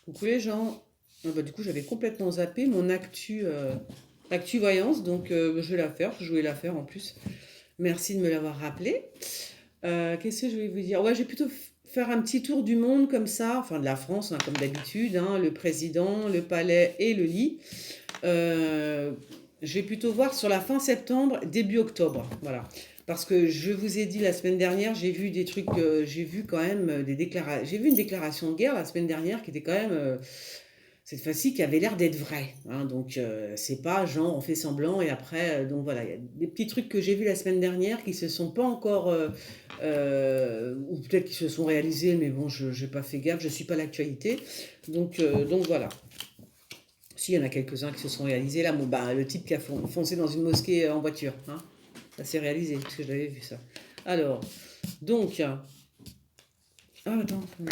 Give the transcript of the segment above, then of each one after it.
Coucou les gens. Ah bah, du coup, j'avais complètement zappé mon actu voyance, donc je vais la faire. Je voulais la faire en plus. Merci de me l'avoir rappelé. Qu'est-ce que je voulais vous dire? Ouais, je vais plutôt faire un petit tour du monde comme ça, enfin de la France, hein, comme d'habitude, hein, le président, le palais et le lit. Euh, je vais plutôt voir sur la fin septembre, début octobre. Voilà. Parce que je vous ai dit la semaine dernière, j'ai vu des trucs, j'ai vu quand même des déclarations. J'ai vu une déclaration de guerre la semaine dernière qui était quand même, cette fois-ci, qui avait l'air d'être vraie, hein. Donc, c'est pas genre on fait semblant et après. Donc voilà, il y a des petits trucs que j'ai vus la semaine dernière qui se sont pas encore. Ou peut-être qui se sont réalisés, mais bon, je n'ai pas fait gaffe, je suis pas l'actualité. Donc voilà. Si, il y en a quelques-uns qui se sont réalisés. Là, bon, bah, le type qui a foncé dans une mosquée en voiture, hein, ça s'est réalisé, parce que j'avais vu ça. Alors, donc, ah, attends, non.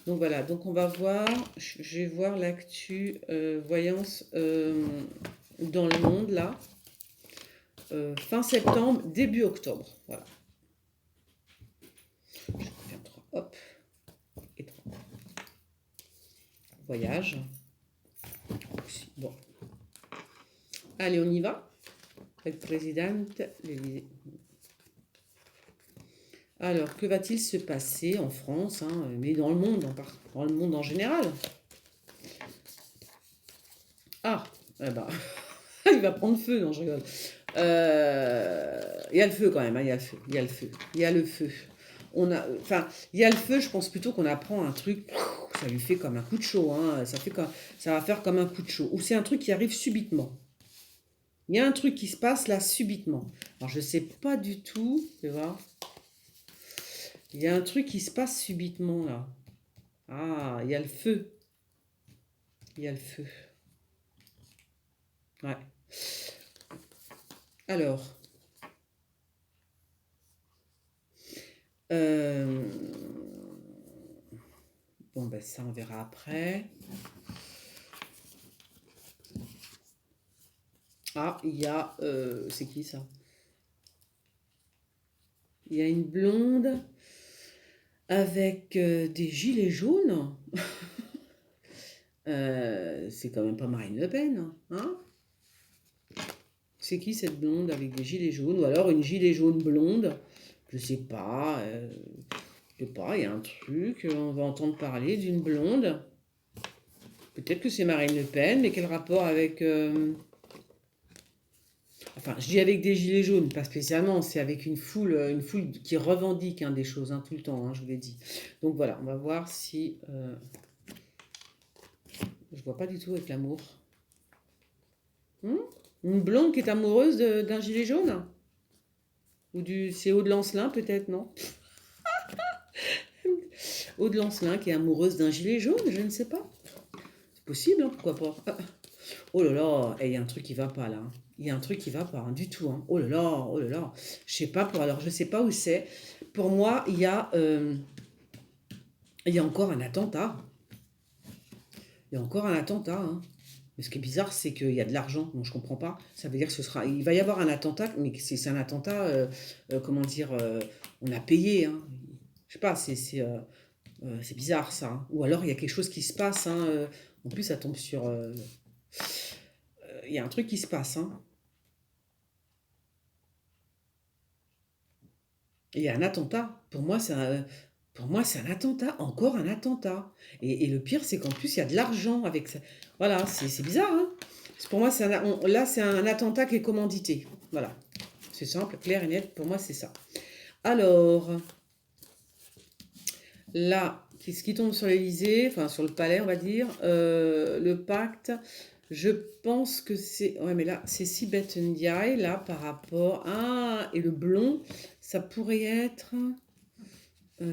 Donc voilà, donc on va voir, je vais voir l'actu voyance dans le monde, là, fin septembre, début octobre. Voilà, je confirme 3, hop, et 3. Voyage. Bon, allez, on y va. Être présidente, l'Élysée. Alors, que va-t-il se passer en France, hein, mais dans le monde, dans le monde en général? Ah, eh ben, il va prendre feu, non, je rigole. Il y a le feu quand même, hein, il y a le feu, il y a le feu, il y a le feu. Enfin, il y a le feu, je pense plutôt qu'on apprend un truc, ça lui fait comme un coup de chaud, hein, ça va faire comme un coup de chaud. Ou c'est un truc qui arrive subitement. Il y a un truc qui se passe là subitement. Alors je sais pas du tout, tu vois. Il y a un truc qui se passe subitement là. Ah, il y a le feu. Il y a le feu. Ouais. Alors, euh, bon ben ça on verra après. Ah, il y a, c'est qui ça? Il y a une blonde avec des gilets jaunes. C'est quand même pas Marine Le Pen, hein? C'est qui cette blonde avec des gilets jaunes? Ou alors une gilet jaune blonde? Je sais pas. Je sais pas, il y a un truc, on va entendre parler d'une blonde. Peut-être que c'est Marine Le Pen, mais quel rapport avec... Enfin, je dis avec des gilets jaunes, pas spécialement, c'est avec une foule qui revendique, hein, des choses, hein, tout le temps, hein, je vous l'ai dit. Donc voilà, on va voir si... je vois pas du tout avec l'amour. Hmm, une blonde qui est amoureuse d'un gilet jaune? Ou du... C'est Aude Lancelin peut-être, non? Aude Lancelin qui est amoureuse d'un gilet jaune, je ne sais pas. C'est possible, hein, pourquoi pas. Oh là là, il y a un truc qui va pas là, hein. Il y a un truc qui va pas, hein, du tout, hein. Oh là là, oh là là. Je sais pas pour alors je sais pas où c'est. Pour moi, il y a encore un attentat. Il y a encore un attentat, hein. Mais ce qui est bizarre, c'est qu'il y a de l'argent. Donc je comprends pas. Ça veut dire que il va y avoir un attentat, mais c'est un attentat. Comment dire on a payé, hein. Je sais pas. C'est bizarre ça, hein. Ou alors il y a quelque chose qui se passe, hein. En plus, ça tombe sur. Il y a un truc qui se passe, hein. Il y a un attentat. Pour moi, c'est un attentat, encore un attentat. Et le pire, c'est qu'en plus, il y a de l'argent avec ça. Voilà, c'est bizarre, hein. Pour moi, là, c'est un attentat qui est commandité. Voilà. C'est simple, clair et net. Pour moi, c'est ça. Alors, là, qu'est-ce qui tombe sur l'Élysée, enfin sur le palais, on va dire, le pacte. Je pense que c'est... Ouais, mais là, c'est Sibeth Ndiaye, là, par rapport... Ah, et le blond, ça pourrait être...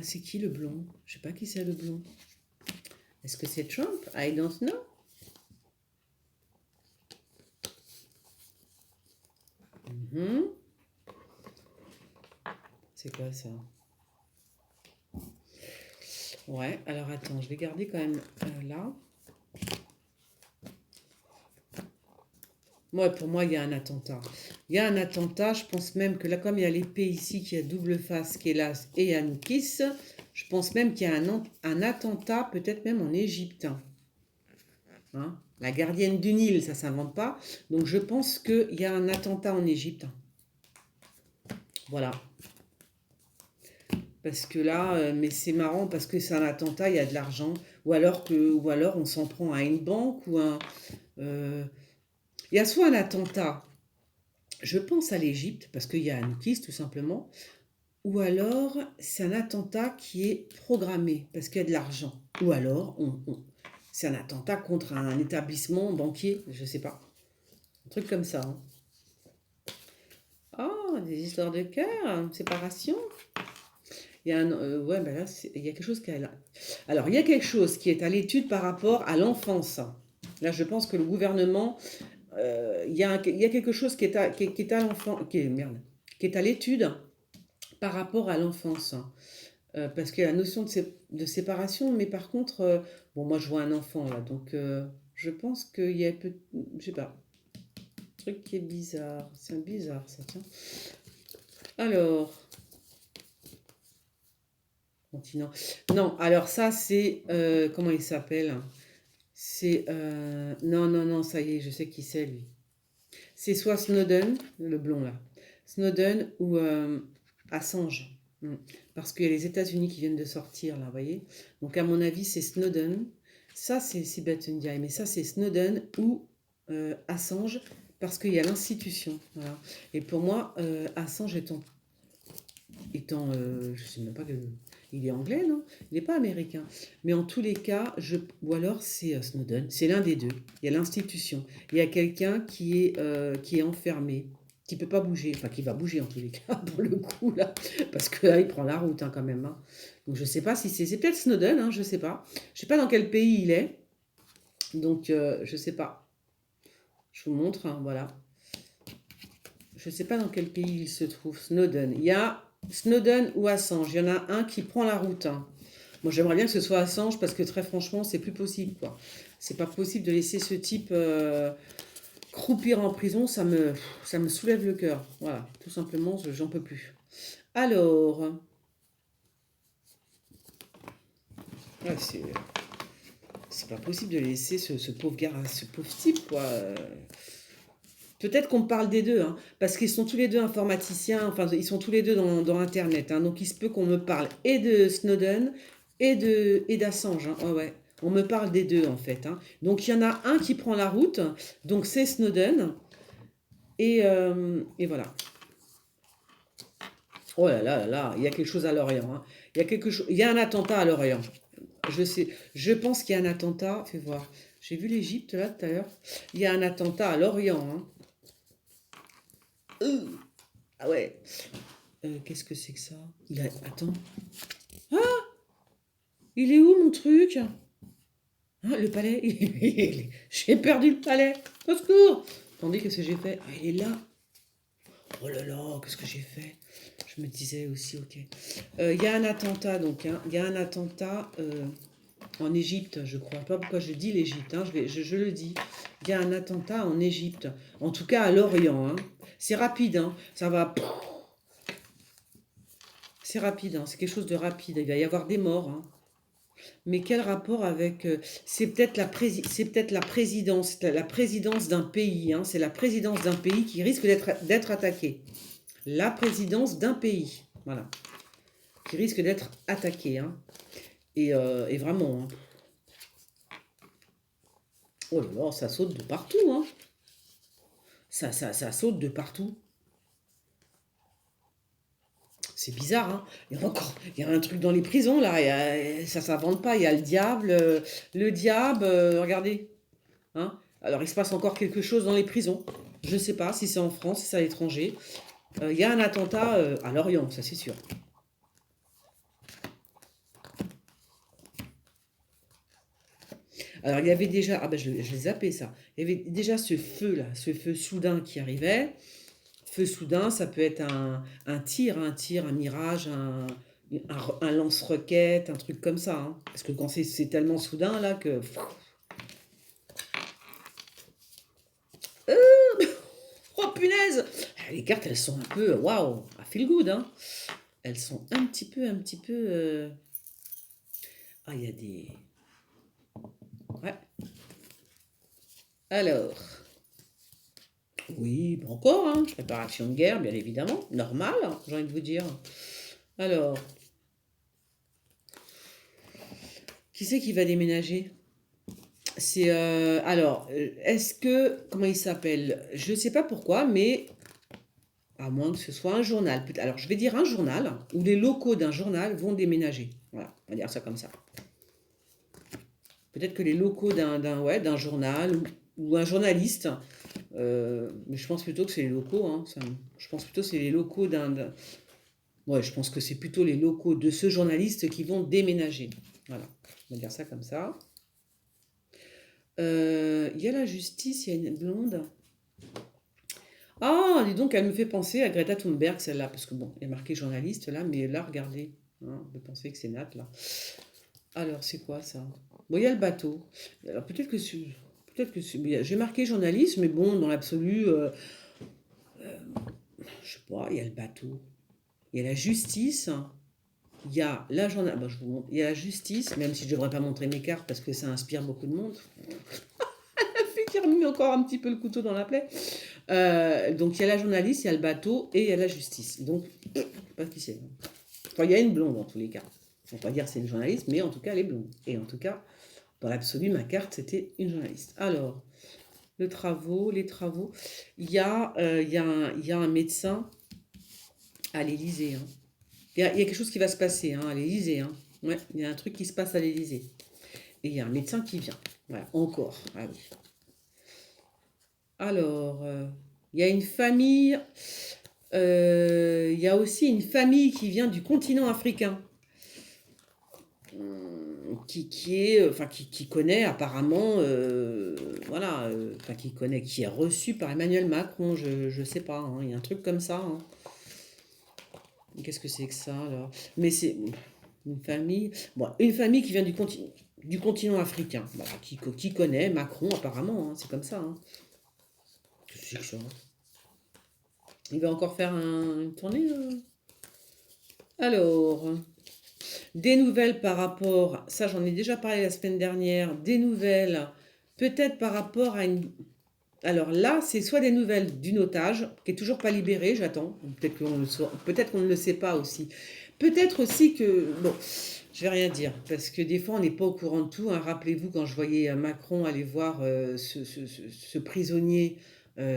c'est qui le blond? Je sais pas qui c'est le blond. Est-ce que c'est Trump? I don't know. Mhm. C'est quoi ça? Ouais, alors attends, je vais garder quand même là. Ouais, pour moi, il y a un attentat. Il y a un attentat, je pense même que là, comme il y a l'épée ici qui a double face, Kélas et Anukis, je pense même qu'il y a un attentat, peut-être même en Égypte, hein. hein. La gardienne du Nil, ça s'invente pas. Donc je pense qu'il y a un attentat en Égypte. Voilà. Parce que là, mais c'est marrant parce que c'est un attentat, il y a de l'argent. Ou alors on s'en prend à une banque ou un. euh, il y a soit un attentat, je pense à l'Égypte, parce qu'il y a Anoukis tout simplement. Ou alors c'est un attentat qui est programmé parce qu'il y a de l'argent. Ou alors c'est un attentat contre un établissement banquier, je sais pas. Un truc comme ça, hein. Oh, des histoires de cœur, une séparation. Il y a ouais, ben là, il y a quelque chose qui est là. Alors, il y a quelque chose qui est à l'étude par rapport à l'enfance. Là, je pense que le gouvernement, il y a quelque chose qui est à l'enfant, merde, qui est à l'étude par rapport à l'enfance. Parce qu'il y a la notion de séparation, mais par contre, bon, moi, je vois un enfant là, donc je pense qu'il y a je sais pas, un truc qui est bizarre. C'est bizarre, ça, tiens. Alors, continent. Non, alors ça, c'est. Comment il s'appelle? C'est. Non, non, non, ça y est, je sais qui c'est, lui. C'est soit Snowden, le blond là. Snowden ou Assange. Parce qu'il y a les États-Unis qui viennent de sortir, là, vous voyez. Donc, à mon avis, c'est Snowden. Ça, c'est bête de me dire, mais ça, c'est Snowden ou Assange, parce qu'il y a l'institution. Voilà. Et pour moi, Assange je sais même pas que il est anglais, non? Il n'est pas américain. Mais en tous les cas, ou alors c'est Snowden. C'est l'un des deux. Il y a l'institution. Il y a quelqu'un qui est enfermé, qui peut pas bouger. Enfin, qui va bouger en tous les cas, pour le coup, là. Parce que là, il prend la route, hein, quand même, hein. Donc, je sais pas si c'est peut-être Snowden, hein, je sais pas. Je sais pas dans quel pays il est. Donc, je sais pas. Je vous montre, hein, voilà. Je sais pas dans quel pays il se trouve, Snowden. Il y a Snowden ou Assange. Il y en a un qui prend la route, hein. Moi, j'aimerais bien que ce soit Assange parce que très franchement, c'est plus possible, quoi. C'est pas possible de laisser ce type croupir en prison. Ça me soulève le cœur. Voilà, tout simplement, j'en peux plus. Alors, ouais, c'est pas possible de laisser ce pauvre gars, ce pauvre type, quoi. Peut-être qu'on parle des deux, hein, parce qu'ils sont tous les deux informaticiens, enfin, ils sont tous les deux dans Internet, hein, donc il se peut qu'on me parle et de Snowden et d'Assange, hein, ouais, ouais. On me parle des deux, en fait, hein. Donc il y en a un qui prend la route, donc c'est Snowden, et voilà. Oh là là là là, il y a quelque chose à Lorient, hein. Il y a un attentat à Lorient. Je sais, je pense qu'il y a un attentat, fais voir. J'ai vu l'Égypte là tout à l'heure. Il y a un attentat à Lorient, hein. Ah ouais. Qu'est-ce que c'est que ça? Attends. Ah, il est où mon truc? Ah, le palais. J'ai perdu le palais. Au secours. Attendez, qu'est-ce que j'ai fait? Ah, il est là. Oh là là, qu'est-ce que j'ai fait? Je me disais aussi, ok. Il y a un attentat, donc, hein. Il y a un attentat en Égypte, je crois. Je sais pas pourquoi je dis l'Égypte, hein. Je le dis. Il y a un attentat en Égypte. En tout cas, à Lorient, hein. C'est rapide, hein. Ça va. C'est rapide, hein. C'est quelque chose de rapide. Il va y avoir des morts, hein. Mais quel rapport avec... c'est peut-être la présidence d'un pays, hein. C'est la présidence d'un pays qui risque d'être attaqué. La présidence d'un pays, voilà, qui risque d'être attaqué, hein. Et vraiment, hein. Oh là là, ça saute de partout, hein. Ça saute de partout. C'est bizarre, hein. Il y a un truc dans les prisons, là. Ça s'invente pas. Il y a le diable, regardez. Hein. Alors, il se passe encore quelque chose dans les prisons. Je ne sais pas si c'est en France, si c'est à l'étranger. Il y a un attentat à Lorient, ça c'est sûr. Alors, il y avait déjà... Ah ben, je l'ai zappé, ça. Il y avait déjà ce feu-là, ce feu soudain qui arrivait. Feu soudain, ça peut être un tir, un mirage, un lance-roquette, un truc comme ça, hein. Parce que quand c'est tellement soudain, là, que... Oh, punaise! Les cartes, elles sont un peu... Waouh! I feel good, hein. Elles sont un petit peu... Ah, il y a des... Ouais. Alors, oui, pas encore, hein, préparation de guerre, bien évidemment, normal, hein, j'ai envie de vous dire. Alors, qui c'est qui va déménager? C'est alors, est-ce que comment il s'appelle? Je ne sais pas pourquoi, mais à moins que ce soit un journal. Alors, je vais dire un journal où les locaux d'un journal vont déménager. Voilà, on va dire ça comme ça. Peut-être que les locaux ouais, d'un journal ou un journaliste, mais je pense plutôt que c'est les locaux. Hein, je pense plutôt que c'est les locaux ouais, je pense que c'est plutôt les locaux de ce journaliste qui vont déménager. Voilà, on va dire ça comme ça. Il y a la justice, il y a une blonde. Ah, dis donc, elle me fait penser à Greta Thunberg, celle-là, parce que bon, il y a marqué journaliste là, mais là, regardez, hein, on peut penser que c'est Nat là. Alors, c'est quoi ça? Bon, il y a le bateau. Alors, j'ai marqué journaliste, mais bon, dans l'absolu, je sais pas, il y a le bateau, il y a la justice, il y a la journal, je vous montre, il y a la justice, même si je devrais pas montrer mes cartes parce que ça inspire beaucoup de monde. Fait qu'il remet encore un petit peu le couteau dans la plaie. Donc il y a la journaliste, il y a le bateau et il y a la justice. Donc, je sais pas qui c'est. Enfin, il y a une blonde dans tous les cas. On va pas dire que c'est une journaliste, mais en tout cas, elle est blonde. Et en tout cas, dans l'absolu, ma carte, c'était une journaliste. Alors, les travaux. Il y a un médecin à l'Élysée. Hein. Il y a quelque chose qui va se passer hein, à l'Élysée. Hein. Ouais, il y a un truc qui se passe à l'Élysée. Et il y a un médecin qui vient. Voilà, encore. Ah oui. Alors, il y a une famille. Il y a aussi une famille qui vient du continent africain. Qui est, enfin, qui connaît apparemment, voilà, enfin, qui est reçu par Emmanuel Macron, je sais pas, hein, il y a un truc comme ça. Hein. Qu'est-ce que c'est que ça, alors? Mais c'est une famille qui vient du continent africain, voilà, qui connaît Macron apparemment, hein, c'est comme ça. Hein. Qu'est-ce que c'est que ça? Il va encore faire une tournée. Alors, des nouvelles par rapport, ça j'en ai déjà parlé la semaine dernière, des nouvelles peut-être par rapport à une... Alors là, c'est soit des nouvelles d'une otage qui est toujours pas libérée, j'attends, peut-être qu'on ne le sait pas aussi. Peut-être aussi que, bon, je vais rien dire, parce que des fois on n'est pas au courant de tout. Hein. Rappelez-vous quand je voyais Macron aller voir ce prisonnier,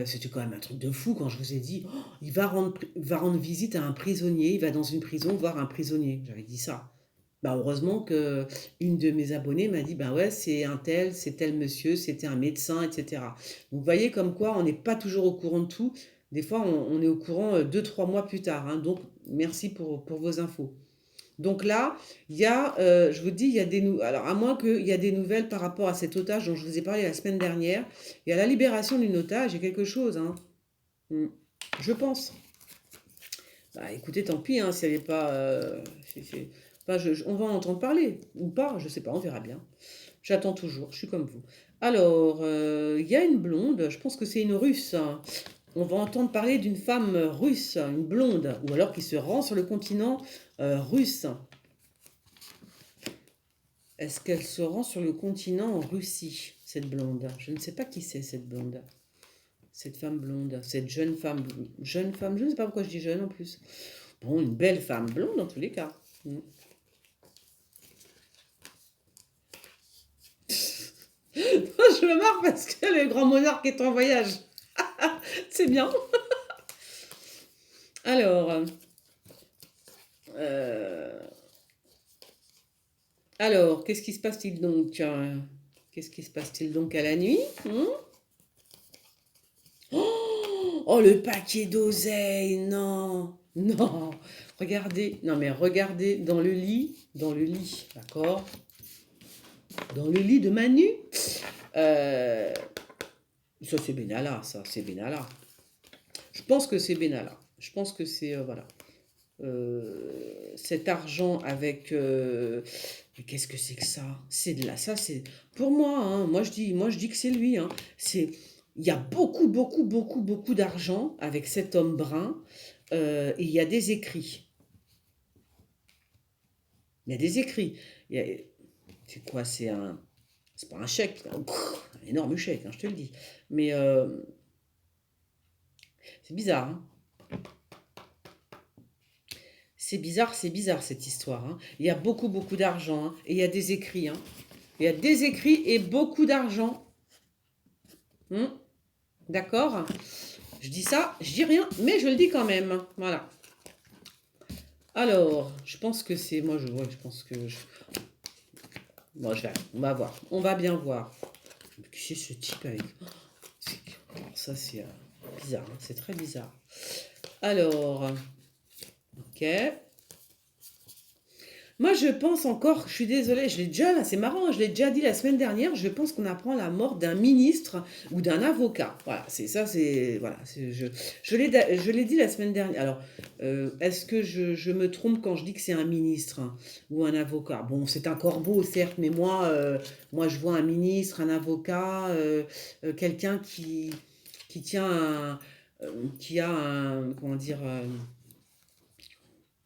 c'était quand même un truc de fou quand je vous ai dit, oh, il va rendre visite à un prisonnier, il va dans une prison voir un prisonnier. J'avais dit ça. Bah heureusement que une de mes abonnées m'a dit bah ouais c'est tel monsieur, c'était un médecin, etc. Donc vous voyez comme quoi on n'est pas toujours au courant de tout. Des fois on est au courant 2, 3 mois plus tard. Hein. Donc merci pour vos infos. Donc là il y a, je vous dis il y a alors à moins qu'il y a des nouvelles par rapport à cet otage dont je vous ai parlé la semaine dernière. Il y a la libération d'une otage, il y a quelque chose. Hein. Je pense. Bah écoutez, tant pis, hein, si elle n'est pas. Enfin, on va en entendre parler, ou pas, je sais pas, on verra bien. J'attends toujours, je suis comme vous. Alors, il y a une blonde, je pense que c'est une russe. Hein. On va entendre parler d'une femme russe, une blonde, ou alors qui se rend sur le continent russe. Est-ce qu'elle se rend sur le continent en Russie, cette blonde? Je ne sais pas qui c'est, cette blonde. Cette femme blonde, cette jeune femme, je ne sais pas pourquoi je dis jeune en plus. Bon, une belle femme blonde dans tous les cas. Je me marre parce que le grand monarque est en voyage. C'est bien. Alors, euh, qu'est-ce qui se passe-t-il donc Qu'est-ce qui se passe-t-il donc à la nuit Oh, le paquet d'oseille, non, non. Regardez, non mais regardez dans le lit, d'accord. Dans le lit de Manu. Euh, Ça c'est Benalla, ça c'est Benalla. Je pense que c'est Benalla. Je pense que c'est voilà. Cet argent avec mais qu'est-ce que c'est que ça? C'est de là, ça c'est pour moi. Hein, moi je dis que c'est lui. Hein, c'est il y a beaucoup d'argent avec cet homme brun et il y a des écrits. Il y a des écrits. Il y a- c'est quoi? C'est un C'est pas un chèque, un énorme chèque, hein, je te le dis. Mais c'est bizarre, hein. C'est bizarre cette histoire, hein. Il y a beaucoup, beaucoup d'argent, hein, et il y a des écrits, hein. Il y a des écrits et beaucoup d'argent. Hmm, d'accord? Je dis ça, je dis rien, mais je le dis quand même. Voilà. Alors, je pense que c'est... Moi, je pense que... Bon, on va voir. On va bien voir. Qui c'est ce type avec... Alors, ça, c'est bizarre, hein, c'est très bizarre. Alors, ok. Moi, je pense encore, je suis désolée, je l'ai déjà, c'est marrant, hein, je l'ai déjà dit la semaine dernière, je pense qu'on apprend la mort d'un ministre ou d'un avocat. Voilà, c'est ça, c'est. Voilà, je l'ai dit la semaine dernière. Alors, est-ce que je me trompe quand je dis que c'est un ministre, hein, ou un avocat? Bon, c'est un corbeau, certes, mais moi, je vois un ministre, un avocat, quelqu'un qui tient qui a un. Comment dire.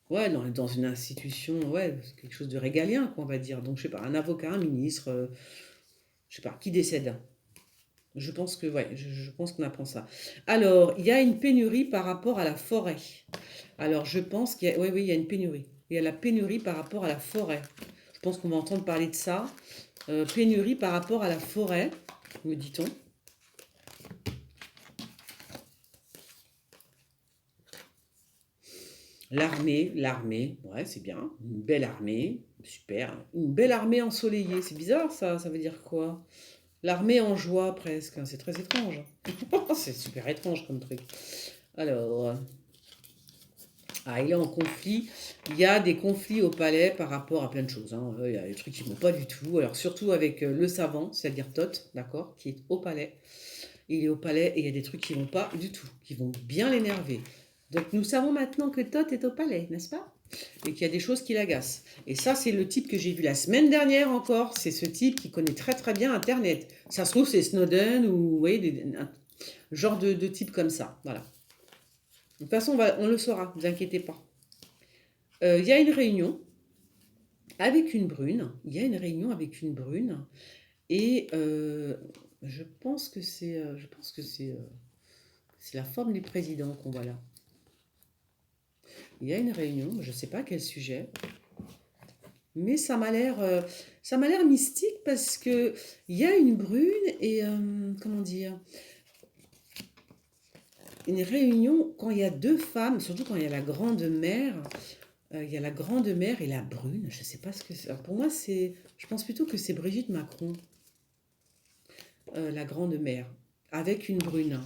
Ouais, dans une institution, ouais, c'est quelque chose de régalien, quoi, on va dire. Donc, je sais pas, un avocat, un ministre, je sais pas, qui décède. Je pense que, ouais, je pense qu'on apprend ça. Alors, il y a une pénurie par rapport à la forêt. Alors, je pense qu'il y a, oui, oui, il y a une pénurie. Il y a la pénurie par rapport à la forêt. Je pense qu'on va entendre parler de ça. Pénurie par rapport à la forêt, me dit-on. L'armée, ouais, c'est bien. Une belle armée, super. Une belle armée ensoleillée, c'est bizarre ça, ça veut dire quoi? L'armée en joie presque, hein, c'est très étrange. C'est super étrange comme truc. Alors, il est en conflit. Il y a des conflits au palais par rapport à plein de choses, hein. Il y a des trucs qui ne vont pas du tout. Alors surtout avec le savant, c'est-à-dire Thoth, d'accord, qui est au palais. Il est au palais et il y a des trucs qui ne vont pas du tout, qui vont bien l'énerver. Donc nous savons maintenant que Thoth est au palais, n'est-ce pas? Et qu'il y a des choses qui l'agacent. Et ça, c'est le type que j'ai vu la semaine dernière encore. C'est ce type qui connaît très très bien Internet. Ça se trouve, c'est Snowden ou vous voyez, un genre de type comme ça. Voilà. De toute façon, on le saura, ne vous inquiétez pas. Il y a une réunion avec une brune. Il y a une réunion avec une brune. Et je pense que c'est la forme du président qu'on voit là. Il y a une réunion, je ne sais pas quel sujet, mais ça m'a l'air mystique parce que il y a une brune et comment dire, une réunion quand il y a deux femmes, surtout quand il y a la grande mère, il y a la grande mère et la brune. Je ne sais pas ce que c'est. Alors, pour moi, je pense plutôt que c'est Brigitte Macron, la grande mère, avec une brune.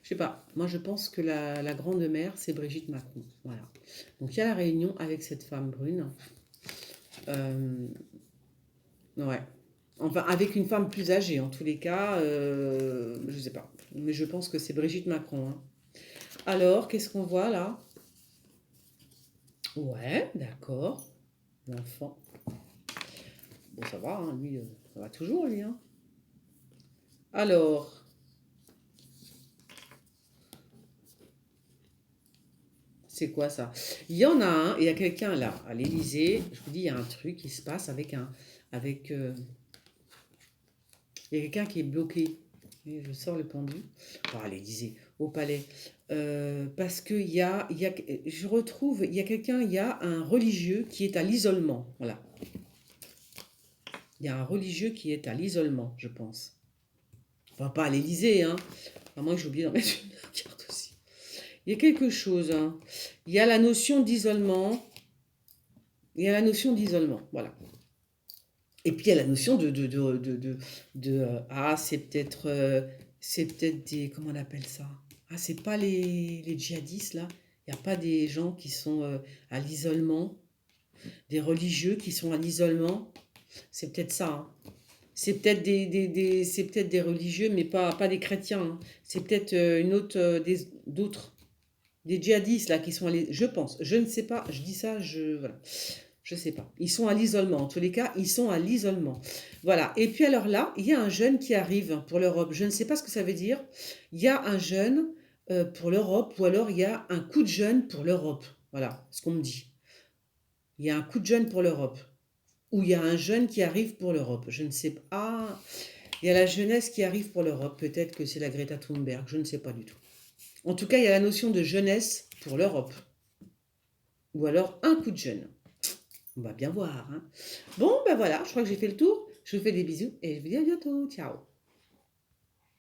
Je sais pas. Moi, je pense que la grande mère, c'est Brigitte Macron. Voilà. Donc, il y a la réunion avec cette femme brune. Euh, ouais. Enfin, avec une femme plus âgée, en tous les cas, je sais pas. Mais je pense que c'est Brigitte Macron, hein. Alors, qu'est-ce qu'on voit là? Ouais, d'accord. L'enfant. Bon, ça va, hein, lui, ça va toujours, lui, hein. Alors, c'est quoi ça? Il y en a un, il y a quelqu'un là, à l'Élysée. Je vous dis, il y a un truc qui se passe avec, il y a quelqu'un qui est bloqué. Et je sors le pendu. Oh, à l'Élysée, au palais. Parce que je retrouve, il y a quelqu'un, il y a un religieux qui est à l'isolement. Voilà. Il y a un religieux qui est à l'isolement, je pense. Enfin, pas à l'Élysée, hein. Enfin, moi, j'ai oublié d'en mettre une carte aussi. Il y a quelque chose, hein. Il y a la notion d'isolement. Il y a la notion d'isolement, voilà. Et puis il y a la notion c'est peut-être des, comment on appelle ça? Ah, c'est pas les djihadistes là. Il n'y a pas des gens qui sont à l'isolement, des religieux qui sont à l'isolement. C'est peut-être ça, hein. C'est peut-être c'est peut-être des religieux, mais pas des chrétiens, hein. C'est peut-être une autre, d'autres, des djihadistes là qui sont allés. Je pense, je ne sais pas. Je dis ça, voilà. Je sais pas. Ils sont à l'isolement. En tous les cas, ils sont à l'isolement. Voilà. Et puis alors là, il y a un jeune qui arrive pour l'Europe. Je ne sais pas ce que ça veut dire. Il y a un jeune pour l'Europe ou alors il y a un coup de jeune pour l'Europe. Voilà ce qu'on me dit. Il y a un coup de jeune pour l'Europe. ou il y a un jeune qui arrive pour l'Europe. Je ne sais pas. Ah, il y a la jeunesse qui arrive pour l'Europe. Peut-être que c'est la Greta Thunberg. Je ne sais pas du tout. En tout cas, il y a la notion de jeunesse pour l'Europe. Ou alors un coup de jeune. On va bien voir, hein. Bon, ben voilà, je crois que j'ai fait le tour. Je vous fais des bisous et je vous dis à bientôt. Ciao.